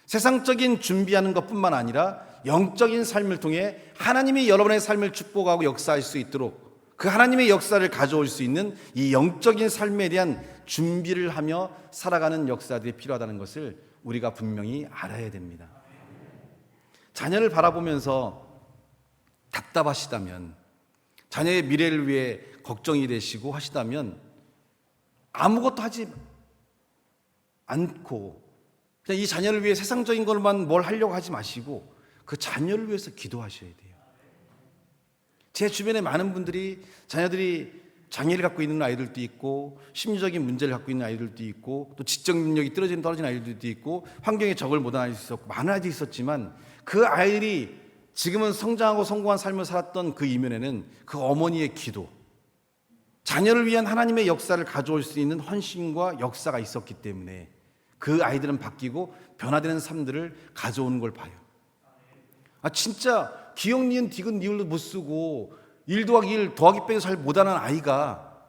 세상적인 준비하는 것뿐만 아니라 영적인 삶을 통해 하나님이 여러분의 삶을 축복하고 역사할 수 있도록, 그 하나님의 역사를 가져올 수 있는 이 영적인 삶에 대한 준비를 하며 살아가는 역사들이 필요하다는 것을 우리가 분명히 알아야 됩니다. 자녀를 바라보면서 답답하시다면, 자녀의 미래를 위해 걱정이 되시고 하시다면 아무것도 하지 않고 그냥 이 자녀를 위해 세상적인 것만 뭘 하려고 하지 마시고 그 자녀를 위해서 기도하셔야 돼요. 제 주변에 많은 분들이 자녀들이 장애를 갖고 있는 아이들도 있고 심리적인 문제를 갖고 있는 아이들도 있고 또 지적 능력이 떨어진 아이들도 있고 환경에 적응을 못한 아이들도 있었고 많은 아이들이 있었지만, 그 아이들이 지금은 성장하고 성공한 삶을 살았던 그 이면에는 그 어머니의 기도, 자녀를 위한 하나님의 역사를 가져올 수 있는 헌신과 역사가 있었기 때문에 그 아이들은 바뀌고 변화되는 삶들을 가져오는 걸 봐요. 진짜 기억, 니은, 디귿, 니을도 못 쓰고 1 더하기 1 더하기 빼기 잘 못하는 아이가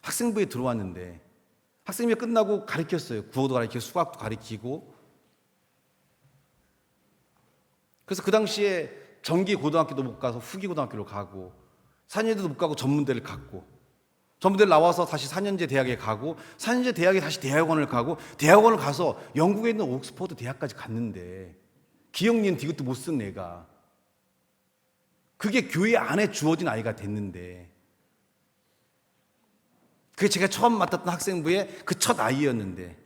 학생부에 들어왔는데 학생부에 끝나고 가르쳤어요. 국어도 가르치고 수학도 가르치고. 그래서 그 당시에 정기 고등학교도 못 가서 후기 고등학교로 가고, 4년제도 못 가고 전문대를 갔고, 전문대를 나와서 다시 4년제 대학에 가고, 4년제 대학에 다시 대학원을 가고, 대학원을 가서 영국에 있는 옥스퍼드 대학까지 갔는데 기억니은 이것도 못 쓴 애가 그게 교회 안에 주어진 아이가 됐는데, 그게 제가 처음 맡았던 학생부의 그 첫 아이였는데,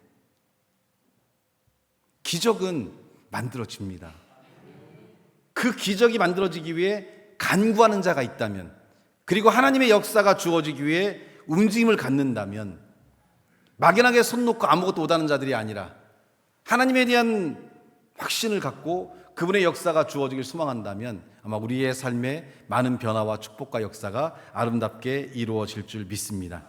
기적은 만들어집니다. 그 기적이 만들어지기 위해 간구하는 자가 있다면, 그리고 하나님의 역사가 주어지기 위해 움직임을 갖는다면, 막연하게 손 놓고 아무것도 못하는 자들이 아니라 하나님에 대한 확신을 갖고 그분의 역사가 주어지길 소망한다면 아마 우리의 삶에 많은 변화와 축복과 역사가 아름답게 이루어질 줄 믿습니다.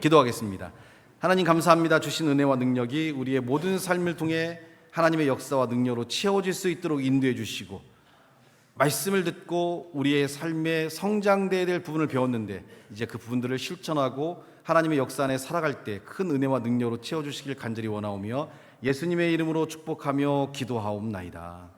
기도하겠습니다. 하나님 감사합니다. 주신 은혜와 능력이 우리의 모든 삶을 통해 하나님의 역사와 능력으로 채워질 수 있도록 인도해 주시고, 말씀을 듣고 우리의 삶에 성장돼야 될 부분을 배웠는데 이제 그 부분들을 실천하고 하나님의 역사 안에 살아갈 때 큰 은혜와 능력으로 채워주시길 간절히 원하오며 예수님의 이름으로 축복하며 기도하옵나이다.